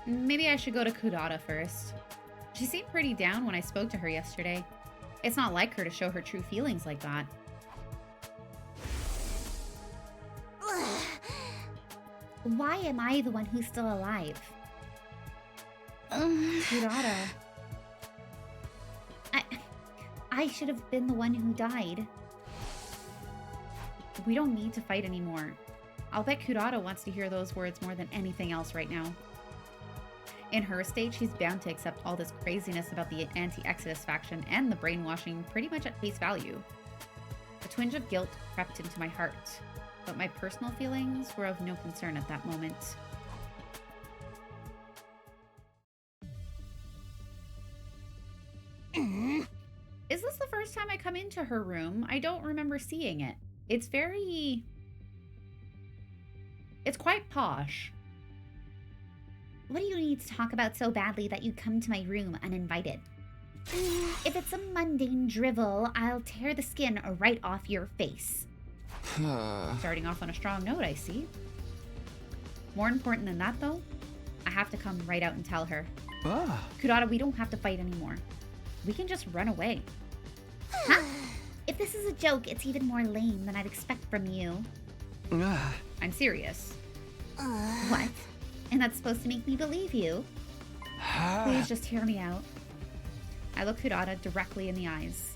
Maybe I should go to Kudata first. She seemed pretty down when I spoke to her yesterday. It's not like her to show her true feelings like that. Why am I the one who's still alive? Kudata. I should have been the one who died. We don't need to fight anymore. I'll bet Kudata wants to hear those words more than anything else right now. In her state, she's bound to accept all this craziness about the anti-Exodus faction and the brainwashing pretty much at face value. A twinge of guilt crept into my heart, but my personal feelings were of no concern at that moment. Is this the first time I come into her room? I don't remember seeing it. It's quite posh. What do you need to talk about so badly that you come to my room uninvited? If it's a mundane drivel, I'll tear the skin right off your face. Starting off on a strong note, I see. More important than that, though, I have to come right out and tell her. Kudata, we don't have to fight anymore. We can just run away. Huh? If this is a joke, it's even more lame than I'd expect from you. I'm serious. What? And that's supposed to make me believe you? Please just hear me out. I look Kudata directly in the eyes.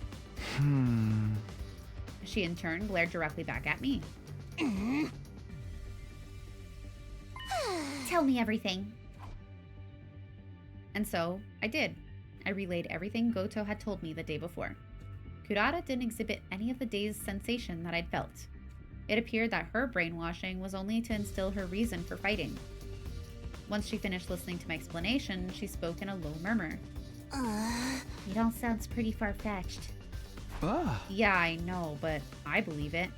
She in turn glared directly back at me. Tell me everything. And so, I did. I relayed everything Goto had told me the day before. Kudata didn't exhibit any of the day's sensation that I'd felt. It appeared that her brainwashing was only to instill her reason for fighting. Once she finished listening to my explanation, she spoke in a low murmur. It all sounds pretty far-fetched. Yeah, I know, but I believe it.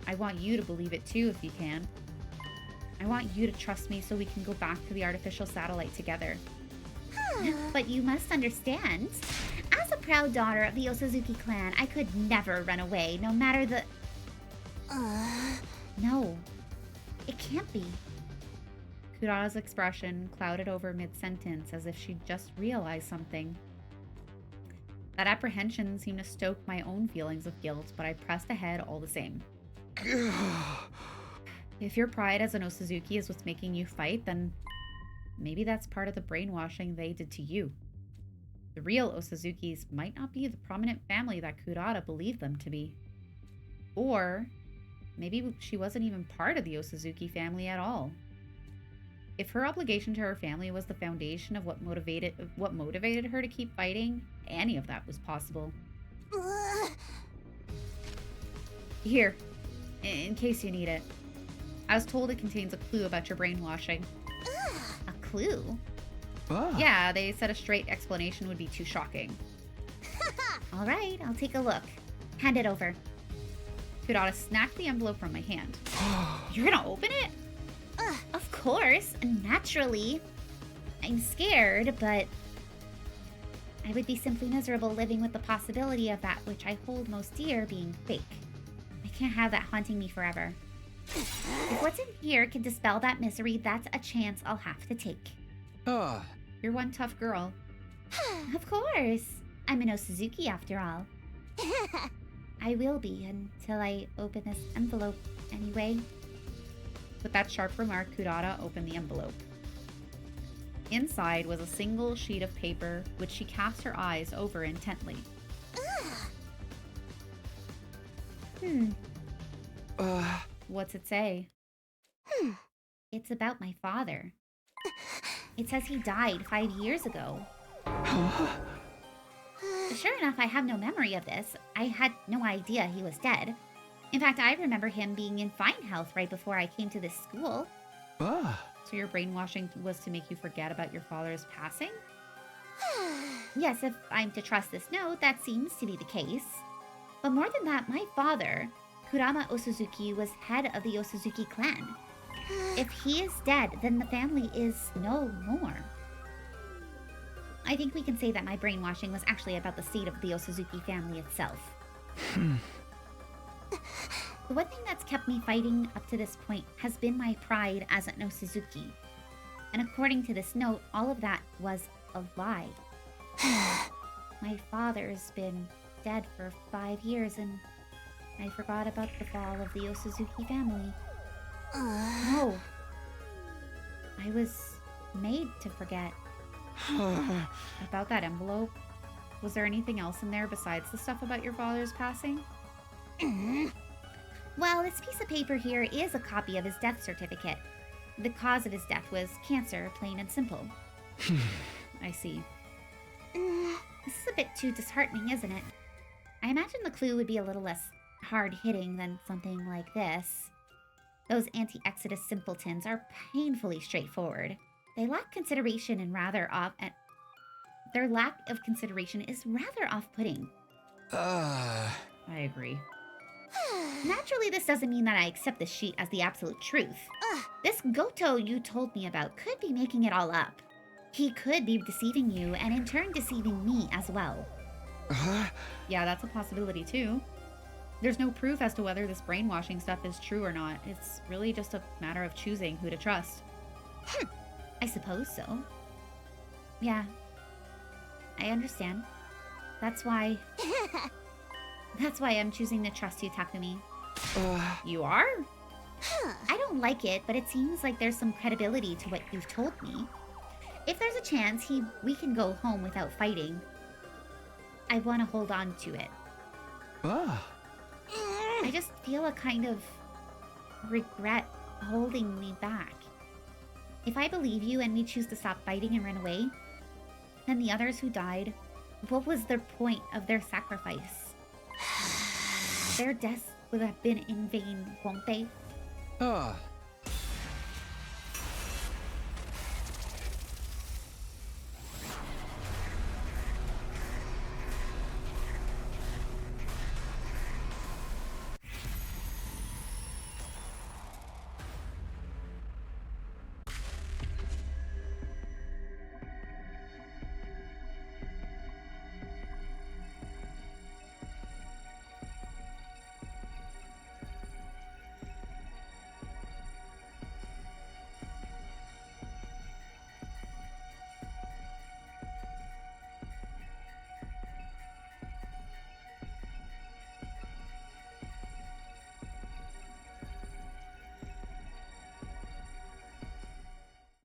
I want you to believe it too if you can. I want you to trust me so we can go back to the artificial satellite together. But you must understand, as a proud daughter of the Osazuki clan, I could never run away, no matter the... No, it can't be. Kudata's expression clouded over mid-sentence as if she'd just realized something. That apprehension seemed to stoke my own feelings of guilt, but I pressed ahead all the same. If your pride as an Osazuki is what's making you fight, then maybe that's part of the brainwashing they did to you. The real Osazukis might not be the prominent family that Kudata believed them to be. Or maybe she wasn't even part of the Osazuki family at all. If her obligation to her family was the foundation of what motivated her to keep fighting, any of that was possible. Here, in case you need it. I was told it contains a clue about your brainwashing. A clue? Yeah, they said a straight explanation would be too shocking. All right, I'll take a look. Hand it over. Kudata snapped the envelope from my hand. You're gonna open it? Of course, naturally. I'm scared, but I would be simply miserable living with the possibility of that which I hold most dear being fake. I can't have that haunting me forever. If what's in here can dispel that misery, that's a chance I'll have to take. You're one tough girl. Of course. I'm an Osazuki after all. I will be until I open this envelope anyway. With that sharp remark, Kudata opened the envelope. Inside was a single sheet of paper, which she cast her eyes over intently. What's it say? It's about my father. It says he died 5 years ago. Sure enough, I have no memory of this. I had no idea he was dead. In fact, I remember him being in fine health right before I came to this school. So your brainwashing was to make you forget about your father's passing? Yes, if I'm to trust this note, that seems to be the case. But more than that, my father, Kurama Osazuki, was head of the Osazuki clan. If he is dead, then the family is no more. I think we can say that my brainwashing was actually about the state of the Osazuki family itself. The one thing that's kept me fighting up to this point has been my pride as an Osazuki. And according to this note, all of that was a lie. My father's been dead for 5 years, and I forgot about the fall of the Osazuki family. No. I was made to forget. About that envelope, was there anything else in there besides the stuff about your father's passing? Well, this piece of paper here is a copy of his death certificate. The cause of his death was cancer, plain and simple. I see. This is a bit too disheartening, isn't it? I imagine the clue would be a little less hard-hitting than something like this. Those anti-Exodus simpletons are painfully straightforward. They lack consideration and their lack of consideration is rather off-putting. I agree. Naturally, this doesn't mean that I accept this sheet as the absolute truth. This Goto you told me about could be making it all up. He could be deceiving you, and in turn deceiving me as well. Yeah, that's a possibility too. There's no proof as to whether this brainwashing stuff is true or not. It's really just a matter of choosing who to trust. I suppose so. Yeah. I understand. That's why I'm choosing to trust you, Takumi. You are? I don't like it, but it seems like there's some credibility to what you've told me. If there's a chance we can go home without fighting, I want to hold on to it. I just feel a kind of regret holding me back. If I believe you and we choose to stop fighting and run away, then the others who died, what was the point of their sacrifice? Their deaths would have been in vain, won't they?